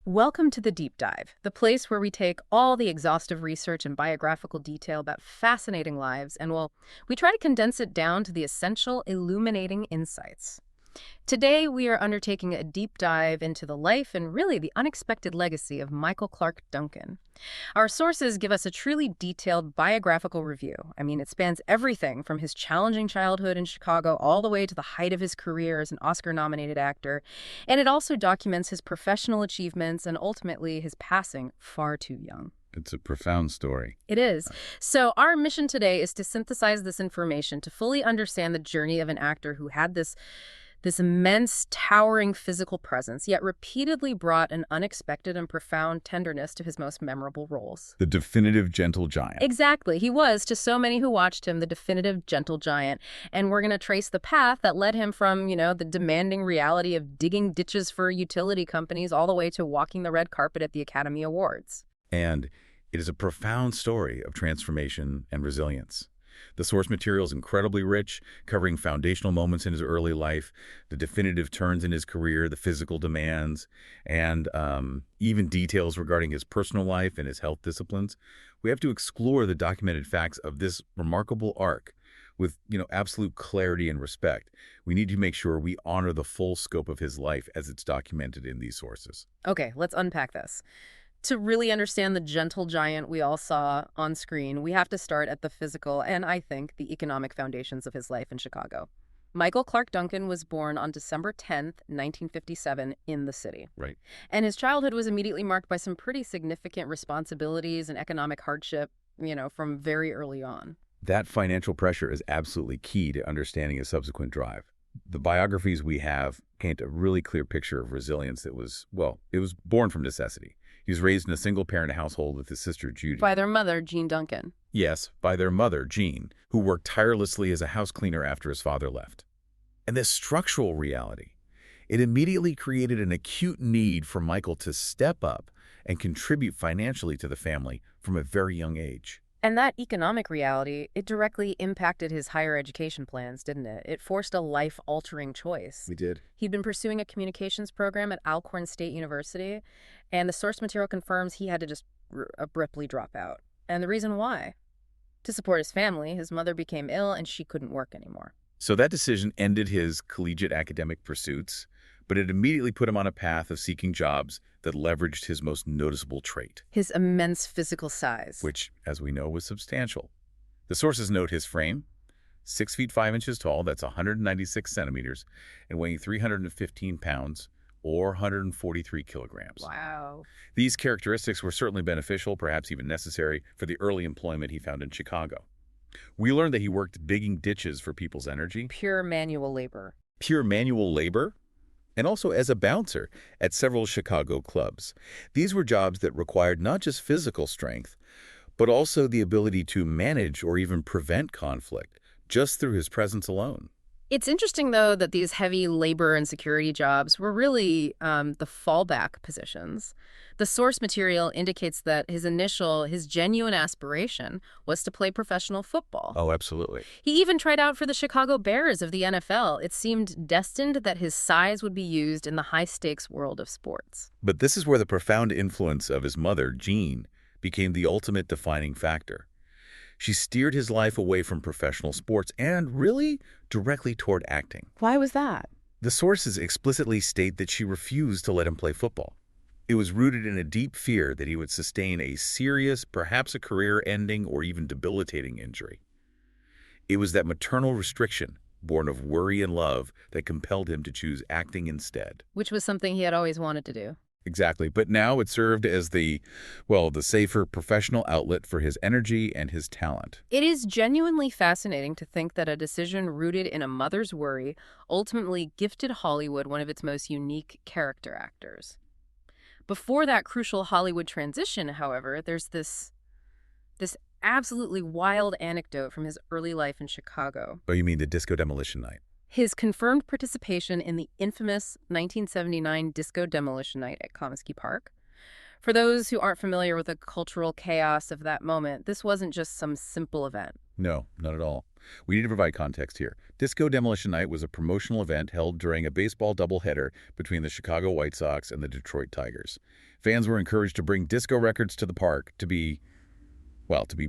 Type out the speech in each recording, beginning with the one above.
Welcome to the Deep Dive, the place where we take all the exhaustive research and biographical detail about fascinating lives and, well, we try to condense it down to the essential, illuminating insights. Today, we are undertaking a deep dive into the life and really the unexpected legacy of Michael Clarke Duncan. Our sources give us a truly detailed biographical review. I mean, it spans everything from his challenging childhood in Chicago all the way to the height of his career as an Oscar-nominated actor. And it also documents his professional achievements and ultimately his passing far too young. It's a profound story. It is. So our mission today is to synthesize this information to fully understand the journey of an actor who had this immense, towering physical presence, yet repeatedly brought an unexpected and profound tenderness to his most memorable roles. The definitive gentle giant. Exactly. He was, to so many who watched him, the definitive gentle giant. And we're going to trace the path that led him from, the demanding reality of digging ditches for utility companies all the way to walking the red carpet at the Academy Awards. And it is a profound story of transformation and resilience. The source material is incredibly rich, covering foundational moments in his early life, the definitive turns in his career, the physical demands, and even details regarding his personal life and his health disciplines. We have to explore the documented facts of this remarkable arc with, absolute clarity and respect. We need to make sure we honor the full scope of his life as it's documented in these sources. Okay, let's unpack this. To really understand the gentle giant we all saw on screen, we have to start at the physical and, I think, the economic foundations of his life in Chicago. Michael Clarke Duncan was born on December 10th, 1957, in the city. Right. And his childhood was immediately marked by some pretty significant responsibilities and economic hardship, from very early on. That financial pressure is absolutely key to understanding his subsequent drive. The biographies we have paint a really clear picture of resilience that was, it was born from necessity. He was raised in a single-parent household with his sister, Judy. By their mother, Jean Duncan. Yes, by their mother, Jean, who worked tirelessly as a house cleaner after his father left. And this structural reality, it immediately created an acute need for Michael to step up and contribute financially to the family from a very young age. And that economic reality, it directly impacted his higher education plans, didn't it? It forced a life-altering choice. We did. He'd been pursuing a communications program at Alcorn State University, and the source material confirms he had to just abruptly drop out. And the reason why? To support his family, his mother became ill and she couldn't work anymore. So that decision ended his collegiate academic pursuits, but it immediately put him on a path of seeking jobs that leveraged his most noticeable trait. His immense physical size. Which, as we know, was substantial. The sources note his frame, 6 feet 5 inches tall, that's 196 centimeters, and weighing 315 pounds, or 143 kilograms. Wow. These characteristics were certainly beneficial, perhaps even necessary, for the early employment he found in Chicago. We learned that he worked digging ditches for People's Energy. Pure manual labor. Pure manual labor? And also as a bouncer at several Chicago clubs. These were jobs that required not just physical strength, but also the ability to manage or even prevent conflict just through his presence alone. It's interesting, though, that these heavy labor and security jobs were really the fallback positions. The source material indicates that his genuine aspiration was to play professional football. Oh, absolutely. He even tried out for the Chicago Bears of the NFL. It seemed destined that his size would be used in the high-stakes world of sports. But this is where the profound influence of his mother, Jean, became the ultimate defining factor. She steered his life away from professional sports and really directly toward acting. Why was that? The sources explicitly state that she refused to let him play football. It was rooted in a deep fear that he would sustain a serious, perhaps a career-ending or even debilitating injury. It was that maternal restriction, born of worry and love, that compelled him to choose acting instead. Which was something he had always wanted to do. Exactly, but now it served as the safer professional outlet for his energy and his talent. It is genuinely fascinating to think that a decision rooted in a mother's worry ultimately gifted Hollywood one of its most unique character actors. Before that crucial Hollywood transition, however, there's this absolutely wild anecdote from his early life in Chicago. Oh, you mean the Disco Demolition Night? His confirmed participation in the infamous 1979 Disco Demolition Night at Comiskey Park. For those who aren't familiar with the cultural chaos of that moment, this wasn't just some simple event. No, not at all. We need to provide context here. Disco Demolition Night was a promotional event held during a baseball doubleheader between the Chicago White Sox and the Detroit Tigers. Fans were encouraged to bring disco records to the park to be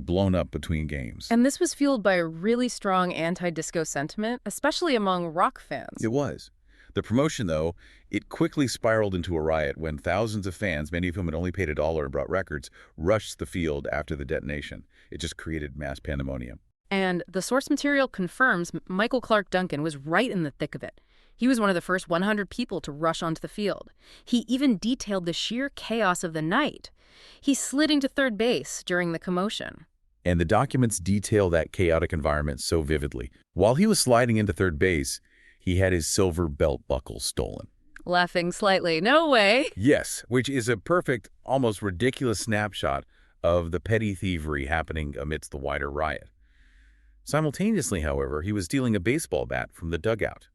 blown up between games. And this was fueled by a really strong anti-disco sentiment, especially among rock fans. It was. The promotion, though, it quickly spiraled into a riot when thousands of fans, many of whom had only paid $1 and brought records, rushed the field after the detonation. It just created mass pandemonium. And the source material confirms Michael Clarke Duncan was right in the thick of it. He was one of the first 100 people to rush onto the field. He even detailed the sheer chaos of the night. He slid into third base during the commotion. And the documents detail that chaotic environment so vividly. While he was sliding into third base, he had his silver belt buckle stolen. Laughing slightly. No way. Yes, which is a perfect, almost ridiculous snapshot of the petty thievery happening amidst the wider riot. Simultaneously, however, he was stealing a baseball bat from the dugout.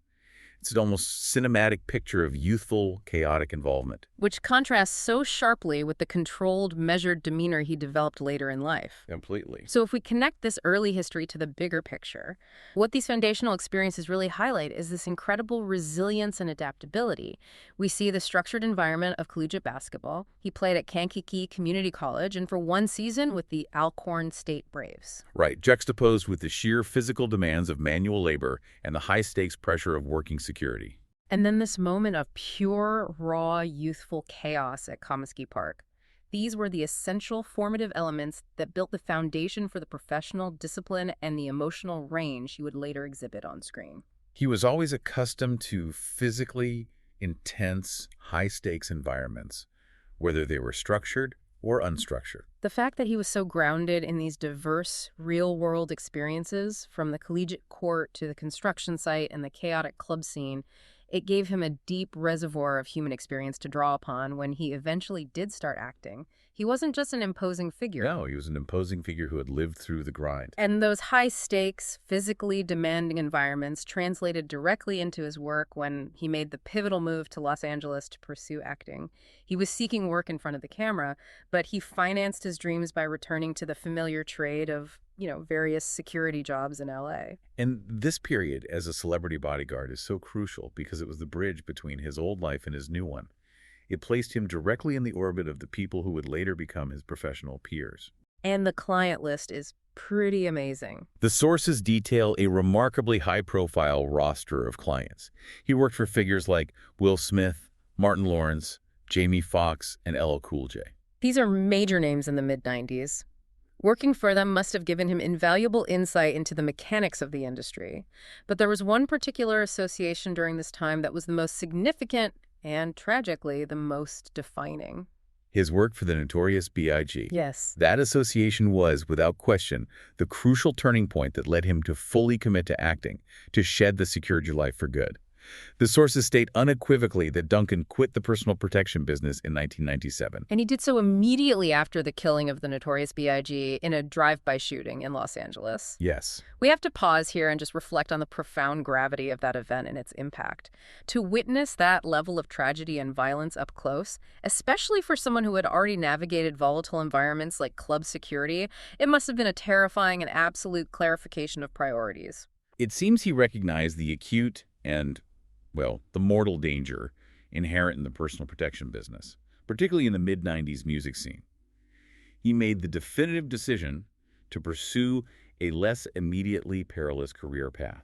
It's an almost cinematic picture of youthful, chaotic involvement. Which contrasts so sharply with the controlled, measured demeanor he developed later in life. Completely. So if we connect this early history to the bigger picture, what these foundational experiences really highlight is this incredible resilience and adaptability. We see the structured environment of collegiate basketball. He played at Kankakee Community College and for one season with the Alcorn State Braves. Right, juxtaposed with the sheer physical demands of manual labor and the high-stakes pressure of working security. And then this moment of pure, raw, youthful chaos at Comiskey Park. These were the essential formative elements that built the foundation for the professional discipline and the emotional range he would later exhibit on screen. He was always accustomed to physically intense, high-stakes environments, whether they were structured or unstructured. The fact that he was so grounded in these diverse, real-world experiences, from the collegiate court to the construction site and the chaotic club scene, it gave him a deep reservoir of human experience to draw upon when he eventually did start acting. He wasn't just an imposing figure. No, he was an imposing figure who had lived through the grind. And those high-stakes, physically demanding environments translated directly into his work when he made the pivotal move to Los Angeles to pursue acting. He was seeking work in front of the camera, but he financed his dreams by returning to the familiar trade of, various security jobs in L.A. And this period as a celebrity bodyguard is so crucial because it was the bridge between his old life and his new one. It placed him directly in the orbit of the people who would later become his professional peers. And the client list is pretty amazing. The sources detail a remarkably high-profile roster of clients. He worked for figures like Will Smith, Martin Lawrence, Jamie Foxx, and LL Cool J. These are major names in the mid-90s. Working for them must have given him invaluable insight into the mechanics of the industry. But there was one particular association during this time that was the most significant and, tragically, the most defining. His work for the notorious B.I.G. Yes. That association was, without question, the crucial turning point that led him to fully commit to acting, to shed the secured life for good. The sources state unequivocally that Duncan quit the personal protection business in 1997. And he did so immediately after the killing of the notorious B.I.G. in a drive-by shooting in Los Angeles. Yes. We have to pause here and just reflect on the profound gravity of that event and its impact. To witness that level of tragedy and violence up close, especially for someone who had already navigated volatile environments like club security, it must have been a terrifying and absolute clarification of priorities. It seems he recognized the acute and the mortal danger inherent in the personal protection business, particularly in the mid-90s music scene. He made the definitive decision to pursue a less immediately perilous career path.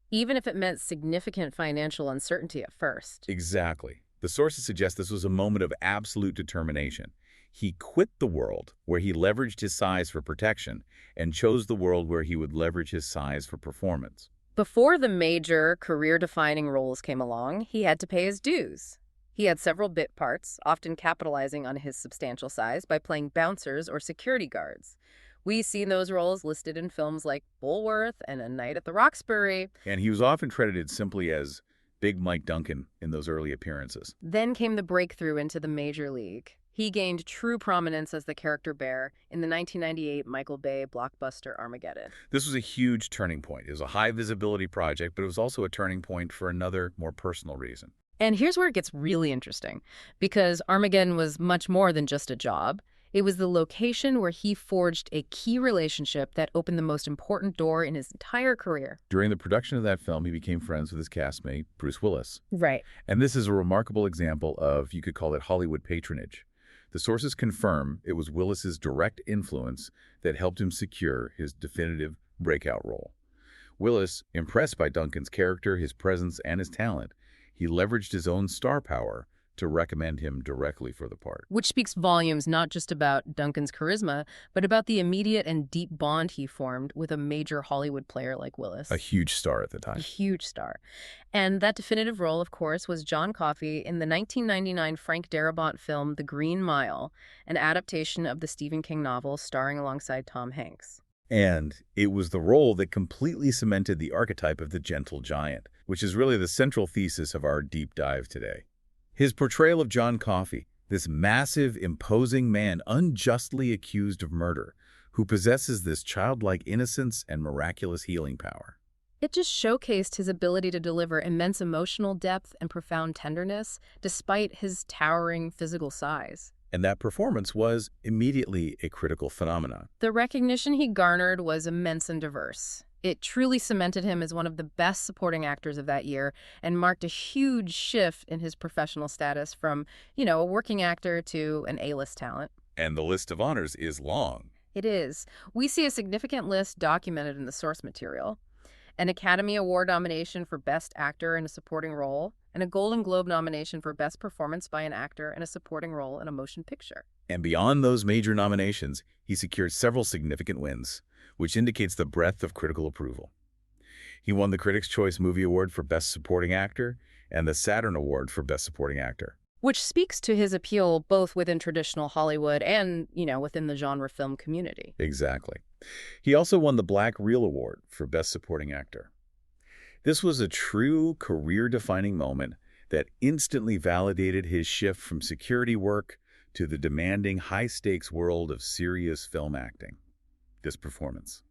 Even if it meant significant financial uncertainty at first. Exactly. The sources suggest this was a moment of absolute determination. He quit the world where he leveraged his size for protection and chose the world where he would leverage his size for performance. Before the major, career-defining roles came along, he had to pay his dues. He had several bit parts, often capitalizing on his substantial size by playing bouncers or security guards. We've seen those roles listed in films like Bulworth and A Night at the Roxbury. And he was often credited simply as Big Mike Duncan in those early appearances. Then came the breakthrough into the major league. He gained true prominence as the character Bear in the 1998 Michael Bay blockbuster Armageddon. This was a huge turning point. It was a high-visibility project, but it was also a turning point for another, more personal reason. And here's where it gets really interesting, because Armageddon was much more than just a job. It was the location where he forged a key relationship that opened the most important door in his entire career. During the production of that film, he became friends with his castmate, Bruce Willis. Right. And this is a remarkable example of, you could call it, Hollywood patronage. The sources confirm it was Willis's direct influence that helped him secure his definitive breakout role. Willis, impressed by Duncan's character, his presence, and his talent, he leveraged his own star power to recommend him directly for the part. Which speaks volumes not just about Duncan's charisma, but about the immediate and deep bond he formed with a major Hollywood player like Willis. A huge star at the A time. huge star. And that definitive role, of course, was John Coffey in the 1999 Frank Darabont film The Green Mile, an adaptation of the Stephen King novel starring alongside Tom Hanks. And it was the role that completely cemented the archetype of the gentle giant, which is really the central thesis of our deep dive today. His portrayal of John Coffey, this massive, imposing man unjustly accused of murder, who possesses this childlike innocence and miraculous healing power. It just showcased his ability to deliver immense emotional depth and profound tenderness, despite his towering physical size. And that performance was immediately a critical phenomenon. The recognition he garnered was immense and diverse. It truly cemented him as one of the best supporting actors of that year and marked a huge shift in his professional status from, a working actor to an A-list talent. And the list of honors is long. It is. We see a significant list documented in the source material. An Academy Award nomination for Best Actor in a Supporting Role, and a Golden Globe nomination for Best Performance by an Actor in a Supporting Role in a Motion Picture. And beyond those major nominations, he secured several significant wins, which indicates the breadth of critical approval. He won the Critics' Choice Movie Award for Best Supporting Actor and the Saturn Award for Best Supporting Actor. Which speaks to his appeal both within traditional Hollywood and, within the genre film community. Exactly. He also won the Black Reel Award for Best Supporting Actor. This was a true career-defining moment that instantly validated his shift from security work to the demanding, high-stakes world of serious film acting. This performance.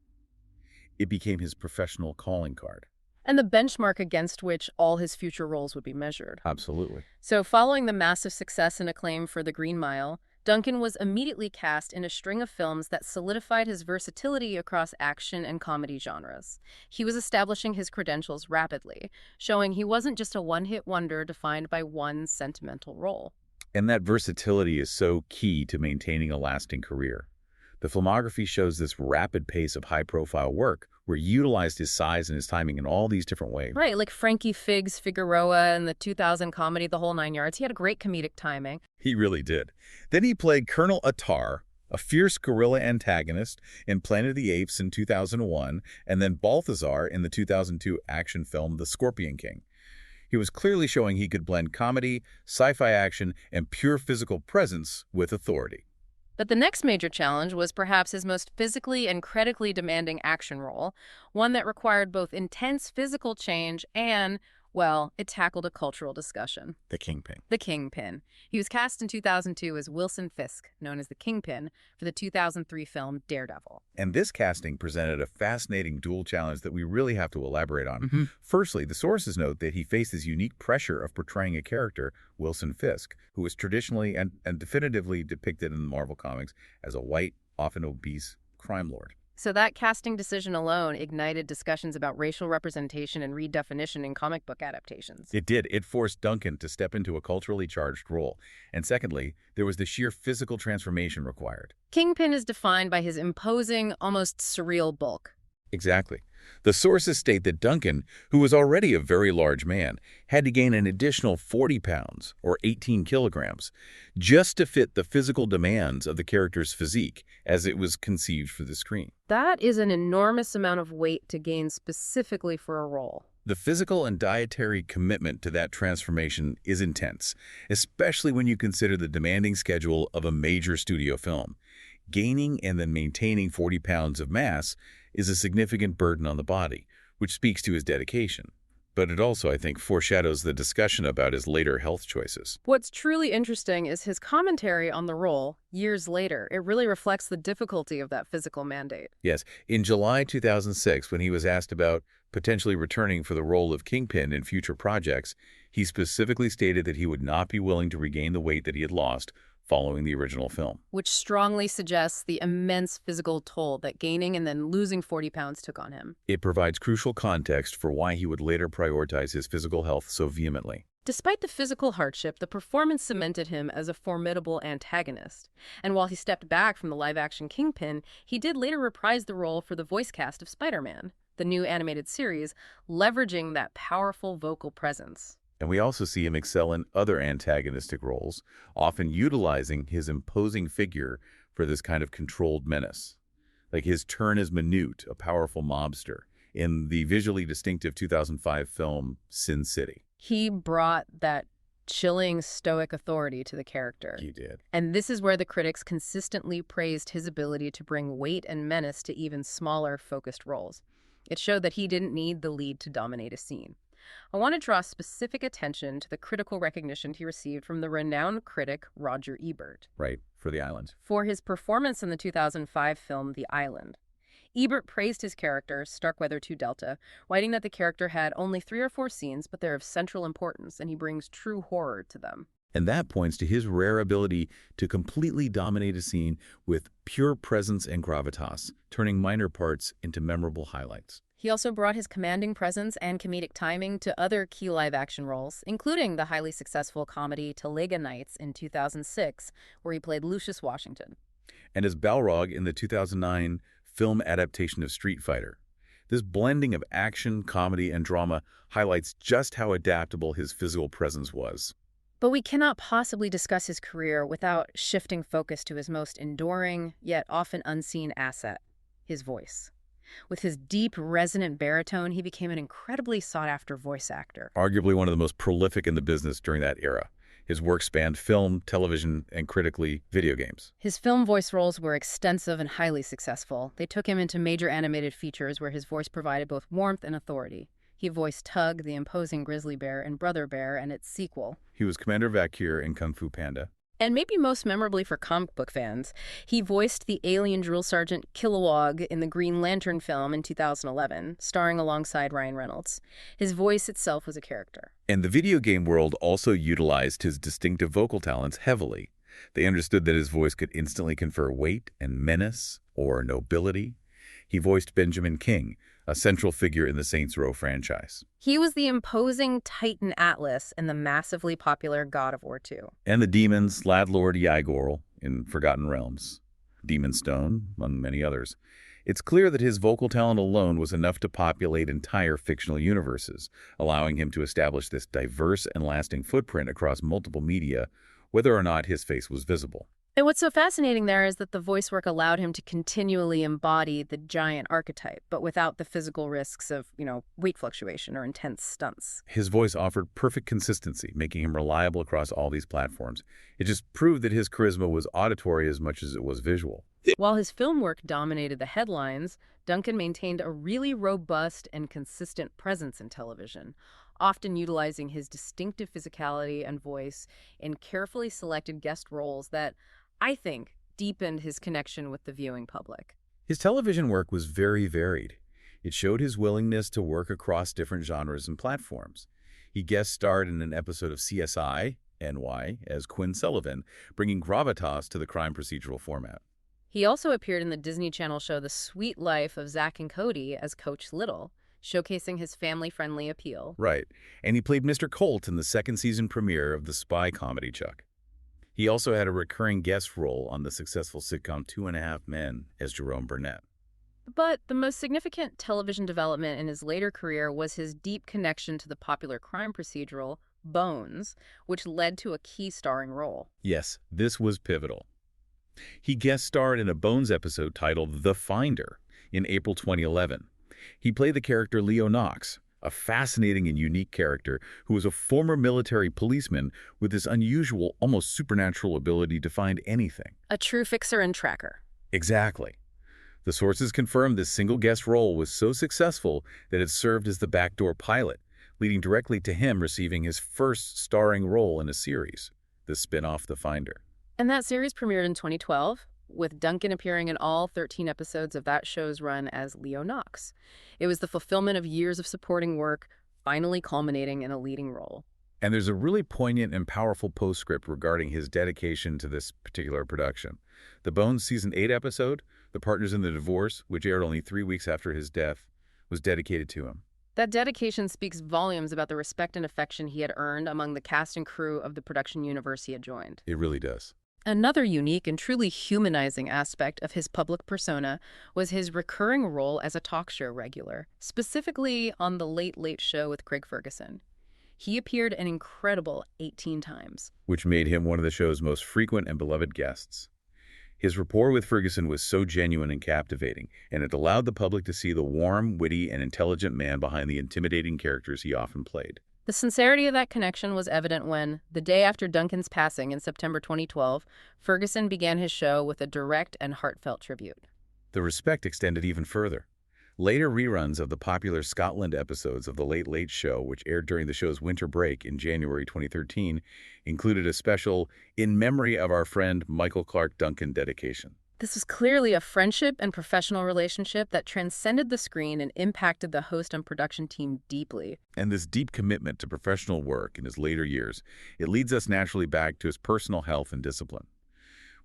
It became his professional calling card. And the benchmark against which all his future roles would be measured. Absolutely. So following the massive success and acclaim for The Green Mile, Duncan was immediately cast in a string of films that solidified his versatility across action and comedy genres. He was establishing his credentials rapidly, showing he wasn't just a one-hit wonder defined by one sentimental role. And that versatility is so key to maintaining a lasting career. The filmography shows this rapid pace of high-profile work where he utilized his size and his timing in all these different ways. Right, like Frankie Figg's Figueroa and the 2000 comedy The Whole Nine Yards. He had a great comedic timing. He really did. Then he played Colonel Attar, a fierce guerrilla antagonist in Planet of the Apes in 2001, and then Balthazar in the 2002 action film The Scorpion King. He was clearly showing he could blend comedy, sci-fi action, and pure physical presence with authority. But the next major challenge was perhaps his most physically and critically demanding action role, one that required both intense physical change and, well, it tackled a cultural discussion. The Kingpin. The Kingpin. He was cast in 2002 as Wilson Fisk, known as the Kingpin, for the 2003 film Daredevil. And this casting presented a fascinating dual challenge that we really have to elaborate on. Firstly, the sources note that he faced this unique pressure of portraying a character, Wilson Fisk, who was traditionally and definitively depicted in the Marvel Comics as a white, often obese crime lord. So that casting decision alone ignited discussions about racial representation and redefinition in comic book adaptations. It did. It forced Duncan to step into a culturally charged role. And secondly, there was the sheer physical transformation required. Kingpin is defined by his imposing, almost surreal bulk. Exactly. The sources state that Duncan, who was already a very large man, had to gain an additional 40 pounds, or 18 kilograms, just to fit the physical demands of the character's physique as it was conceived for the screen. That is an enormous amount of weight to gain specifically for a role. The physical and dietary commitment to that transformation is intense, especially when you consider the demanding schedule of a major studio film. Gaining and then maintaining 40 pounds of mass is a significant burden on the body, which speaks to his dedication. But it also, I think, foreshadows the discussion about his later health choices. What's truly interesting is his commentary on the role years later. It really reflects the difficulty of that physical mandate. Yes, in July 2006, when he was asked about potentially returning for the role of Kingpin in future projects, he specifically stated that he would not be willing to regain the weight that he had lost following the original film. Which strongly suggests the immense physical toll that gaining and then losing 40 pounds took on him. It provides crucial context for why he would later prioritize his physical health so vehemently. Despite the physical hardship, the performance cemented him as a formidable antagonist. And while he stepped back from the live-action Kingpin, he did later reprise the role for the voice cast of Spider-Man, the new animated series, leveraging that powerful vocal presence. And we also see him excel in other antagonistic roles, often utilizing his imposing figure for this kind of controlled menace. Like his turn as Manute, a powerful mobster, in the visually distinctive 2005 film Sin City. He brought that chilling, stoic authority to the character. He did. And this is where the critics consistently praised his ability to bring weight and menace to even smaller, focused roles. It showed that he didn't need the lead to dominate a scene. I want to draw specific attention to the critical recognition he received from the renowned critic Roger Ebert. Right, for The Island. For his performance in the 2005 film The Island. Ebert praised his character, Starkweather 2 Delta, writing that the character had only 3 or 4 scenes, but they're of central importance, and he brings true horror to them. And that points to his rare ability to completely dominate a scene with pure presence and gravitas, turning minor parts into memorable highlights. He also brought his commanding presence and comedic timing to other key live-action roles, including the highly successful comedy Talladega Nights in 2006, where he played Lucius Washington. And as Balrog in the 2009 film adaptation of Street Fighter. This blending of action, comedy, and drama highlights just how adaptable his physical presence was. But we cannot possibly discuss his career without shifting focus to his most enduring, yet often unseen asset, his voice. With his deep, resonant baritone, he became an incredibly sought-after voice actor. Arguably one of the most prolific in the business during that era. His work spanned film, television, and critically, video games. His film voice roles were extensive and highly successful. They took him into major animated features where his voice provided both warmth and authority. He voiced Tug, the imposing grizzly bear, in Brother Bear and its sequel. He was Commander Vakir in Kung Fu Panda. And maybe most memorably for comic book fans, he voiced the alien drill sergeant Kilowog in the Green Lantern film in 2011, starring alongside Ryan Reynolds. His voice itself was a character. And the video game world also utilized his distinctive vocal talents heavily. They understood that his voice could instantly confer weight and menace or nobility. He voiced Benjamin King, a central figure in the Saints Row franchise. He was the imposing Titan Atlas in the massively popular God of War 2. And the demons, Ladlord Ygorl in Forgotten Realms, Demon Stone, among many others. It's clear that his vocal talent alone was enough to populate entire fictional universes, allowing him to establish this diverse and lasting footprint across multiple media, whether or not his face was visible. And what's so fascinating there is that the voice work allowed him to continually embody the giant archetype, but without the physical risks of, weight fluctuation or intense stunts. His voice offered perfect consistency, making him reliable across all these platforms. It just proved that his charisma was auditory as much as it was visual. While his film work dominated the headlines, Duncan maintained a really robust and consistent presence in television, often utilizing his distinctive physicality and voice in carefully selected guest roles that, I think, deepened his connection with the viewing public. His television work was very varied. It showed his willingness to work across different genres and platforms. He guest starred in an episode of CSI NY as Quinn Sullivan, bringing gravitas to the crime procedural format. He also appeared in the Disney Channel show The Sweet Life of Zack and Cody as Coach Little, showcasing his family-friendly appeal. Right, and he played Mr. Colt in the second season premiere of the spy comedy Chuck. He also had a recurring guest role on the successful sitcom 2.5 Men as Jerome Burnett. But the most significant television development in his later career was his deep connection to the popular crime procedural Bones, which led to a key starring role. Yes, this was pivotal. He guest starred in a Bones episode titled The Finder in April 2011. He played the character Leo Knox, a fascinating and unique character who was a former military policeman with this unusual, almost supernatural ability to find anything. A true fixer and tracker. Exactly. The sources confirmed this single guest role was so successful that it served as the backdoor pilot, leading directly to him receiving his first starring role in a series, the spin-off The Finder. And that series premiered in 2012, with Duncan appearing in all 13 episodes of that show's run as Leo Knox. It was the fulfillment of years of supporting work, finally culminating in a leading role. And there's a really poignant and powerful postscript regarding his dedication to this particular production. The Bones Season 8 episode, The Partners in the Divorce, which aired only 3 weeks after his death, was dedicated to him. That dedication speaks volumes about the respect and affection he had earned among the cast and crew of the production universe he had joined. It really does. Another unique and truly humanizing aspect of his public persona was his recurring role as a talk show regular, specifically on The Late Late Show with Craig Ferguson. He appeared an incredible 18 times, which made him one of the show's most frequent and beloved guests. His rapport with Ferguson was so genuine and captivating, and it allowed the public to see the warm, witty, and intelligent man behind the intimidating characters he often played. The sincerity of that connection was evident when, the day after Duncan's passing in September 2012, Ferguson began his show with a direct and heartfelt tribute. The respect extended even further. Later reruns of the popular Scotland episodes of The Late Late Show, which aired during the show's winter break in January 2013, included a special "In Memory of Our Friend Michael Clarke Duncan" dedication. This was clearly a friendship and professional relationship that transcended the screen and impacted the host and production team deeply. And this deep commitment to professional work in his later years, it leads us naturally back to his personal health and discipline.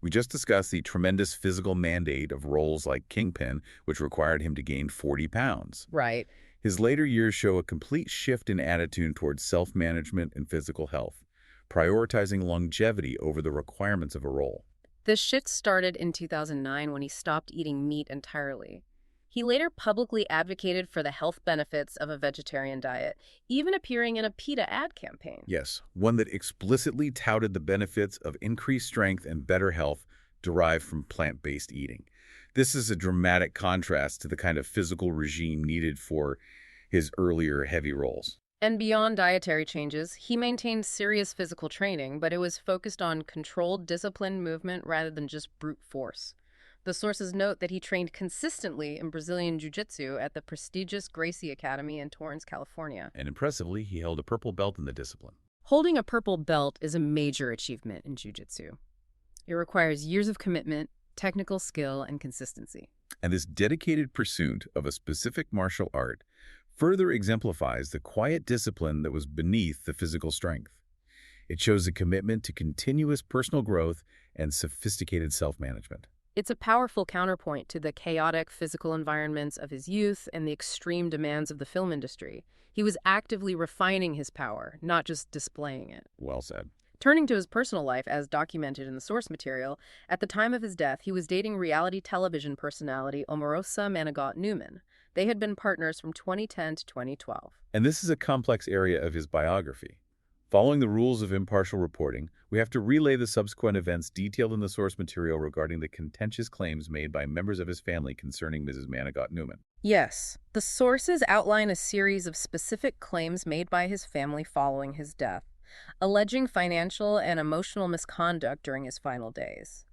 We just discussed the tremendous physical mandate of roles like Kingpin, which required him to gain 40 pounds. Right. His later years show a complete shift in attitude towards self-management and physical health, prioritizing longevity over the requirements of a role. This shift started in 2009 when he stopped eating meat entirely. He later publicly advocated for the health benefits of a vegetarian diet, even appearing in a PETA ad campaign. Yes, one that explicitly touted the benefits of increased strength and better health derived from plant-based eating. This is a dramatic contrast to the kind of physical regime needed for his earlier heavy roles. And beyond dietary changes, he maintained serious physical training, but it was focused on controlled, disciplined movement rather than just brute force. The sources note that he trained consistently in Brazilian Jiu-Jitsu at the prestigious Gracie Academy in Torrance, California. And impressively, he held a purple belt in the discipline. Holding a purple belt is a major achievement in Jiu-Jitsu. It requires years of commitment, technical skill, and consistency. And this dedicated pursuit of a specific martial art further exemplifies the quiet discipline that was beneath the physical strength. It shows a commitment to continuous personal growth and sophisticated self-management. It's a powerful counterpoint to the chaotic physical environments of his youth and the extreme demands of the film industry. He was actively refining his power, not just displaying it. Well said. Turning to his personal life, as documented in the source material, at the time of his death, he was dating reality television personality Omarosa Manigault-Newman. They had been partners from 2010 to 2012. And this is a complex area of his biography. Following the rules of impartial reporting, we have to relay the subsequent events detailed in the source material regarding the contentious claims made by members of his family concerning Mrs. Manigault-Newman. Yes, the sources outline a series of specific claims made by his family following his death, alleging financial and emotional misconduct during his final days.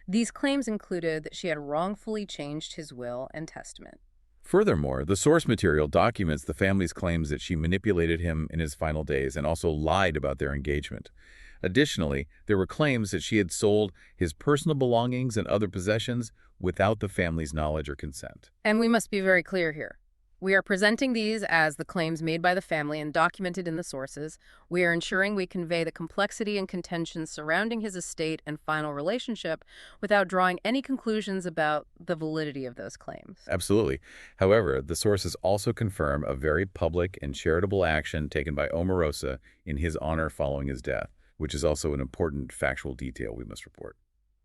These claims included that she had wrongfully changed his will and testament. Furthermore, the source material documents the family's claims that she manipulated him in his final days and also lied about their engagement. Additionally, there were claims that she had sold his personal belongings and other possessions without the family's knowledge or consent. And we must be very clear here. We are presenting these as the claims made by the family and documented in the sources. We are ensuring we convey the complexity and contentions surrounding his estate and final relationship without drawing any conclusions about the validity of those claims. Absolutely. However, the sources also confirm a very public and charitable action taken by Omarosa in his honor following his death, which is also an important factual detail we must report.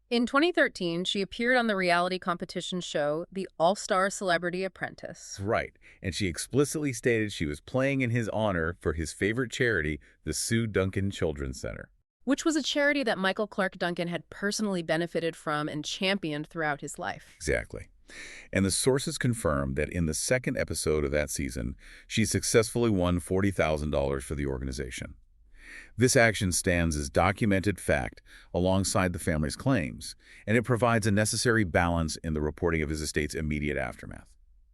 In 2013, she appeared on the reality competition show, The All-Star Celebrity Apprentice. Right, and she explicitly stated she was playing in his honor for his favorite charity, the Sue Duncan Children's Center. Which was a charity that Michael Clarke Duncan had personally benefited from and championed throughout his life. Exactly. And the sources confirm that in the second episode of that season, she successfully won $40,000 for the organization. This action stands as documented fact alongside the family's claims, and it provides a necessary balance in the reporting of his estate's immediate aftermath.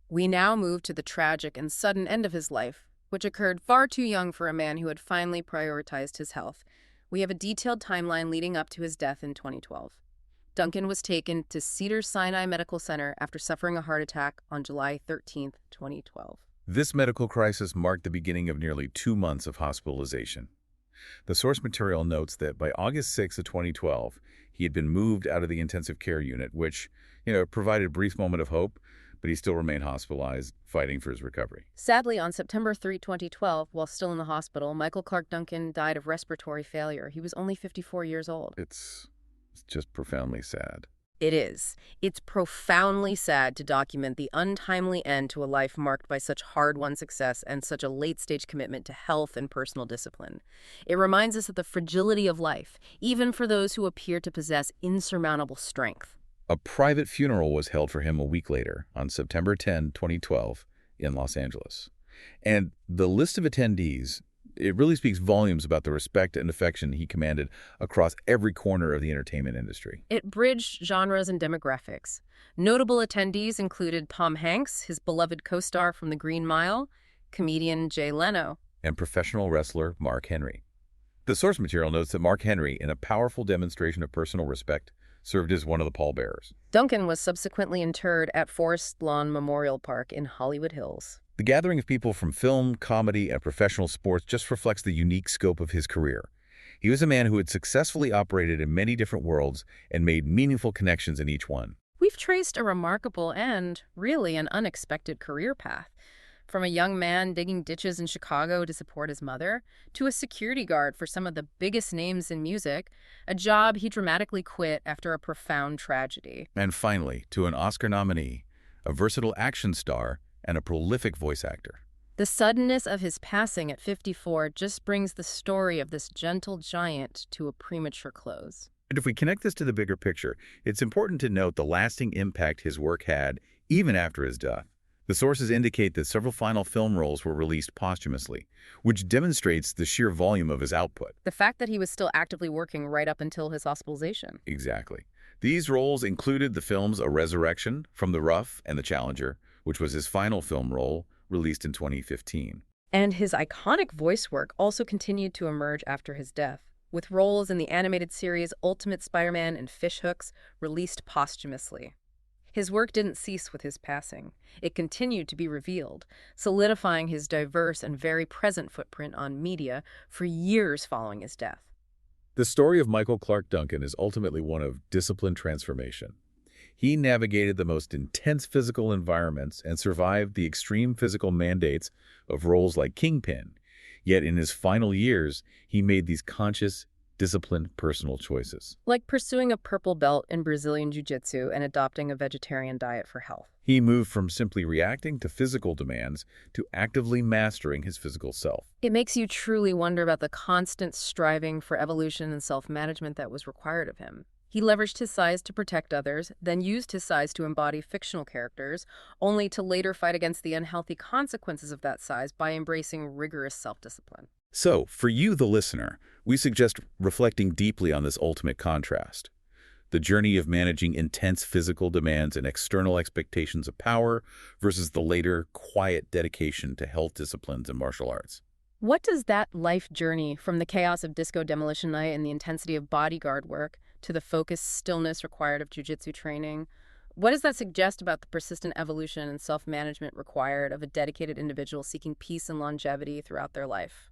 We now move to the tragic and sudden end of his life, which occurred far too young for a man who had finally prioritized his health. We have a detailed timeline leading up to his death in 2012. Duncan was taken to Cedars-Sinai Medical Center after suffering a heart attack on July 13, 2012. This medical crisis marked the beginning of nearly 2 months of hospitalization. The source material notes that by August 6 of 2012, he had been moved out of the intensive care unit, which, provided a brief moment of hope, but he still remained hospitalized, fighting for his recovery. Sadly, on September 3, 2012, while still in the hospital, Michael Clarke Duncan died of respiratory failure. He was only 54 years old. It's just profoundly sad. It is. It's profoundly sad to document the untimely end to a life marked by such hard-won success and such a late-stage commitment to health and personal discipline. It reminds us of the fragility of life, even for those who appear to possess insurmountable strength. A private funeral was held for him a week later, on September 10, 2012, in Los Angeles. And the list of attendees, it really speaks volumes about the respect and affection he commanded across every corner of the entertainment industry. It bridged genres and demographics. Notable attendees included Tom Hanks, his beloved co-star from The Green Mile, comedian Jay Leno, and professional wrestler Mark Henry. The source material notes that Mark Henry, in a powerful demonstration of personal respect, served as one of the pallbearers. Duncan was subsequently interred at Forest Lawn Memorial Park in Hollywood Hills. The gathering of people from film, comedy, and professional sports just reflects the unique scope of his career. He was a man who had successfully operated in many different worlds and made meaningful connections in each one. We've traced a remarkable and, really, an unexpected career path. From a young man digging ditches in Chicago to support his mother, to a security guard for some of the biggest names in music, a job he dramatically quit after a profound tragedy. And finally, to an Oscar nominee, a versatile action star, and a prolific voice actor. The suddenness of his passing at 54 just brings the story of this gentle giant to a premature close. And if we connect this to the bigger picture, it's important to note the lasting impact his work had even after his death. The sources indicate that several final film roles were released posthumously, which demonstrates the sheer volume of his output. The fact that he was still actively working right up until his hospitalization. Exactly. These roles included the films A Resurrection, From the Rough, and The Challenger, which was his final film role, released in 2015. And his iconic voice work also continued to emerge after his death, with roles in the animated series Ultimate Spider-Man and Fishhooks released posthumously. His work didn't cease with his passing. It continued to be revealed, solidifying his diverse and very present footprint on media for years following his death. The story of Michael Clarke Duncan is ultimately one of disciplined transformation. He navigated the most intense physical environments and survived the extreme physical mandates of roles like Kingpin. Yet in his final years, he made these conscious, disciplined personal choices. Like pursuing a purple belt in Brazilian Jiu-Jitsu and adopting a vegetarian diet for health. He moved from simply reacting to physical demands to actively mastering his physical self. It makes you truly wonder about the constant striving for evolution and self-management that was required of him. He leveraged his size to protect others, then used his size to embody fictional characters, only to later fight against the unhealthy consequences of that size by embracing rigorous self-discipline. So, for you, the listener, we suggest reflecting deeply on this ultimate contrast. The journey of managing intense physical demands and external expectations of power versus the later, quiet dedication to health disciplines and martial arts. What does that life journey, from the chaos of disco demolition night and the intensity of bodyguard work to the focused stillness required of jiu-jitsu training, what does that suggest about the persistent evolution and self-management required of a dedicated individual seeking peace and longevity throughout their life?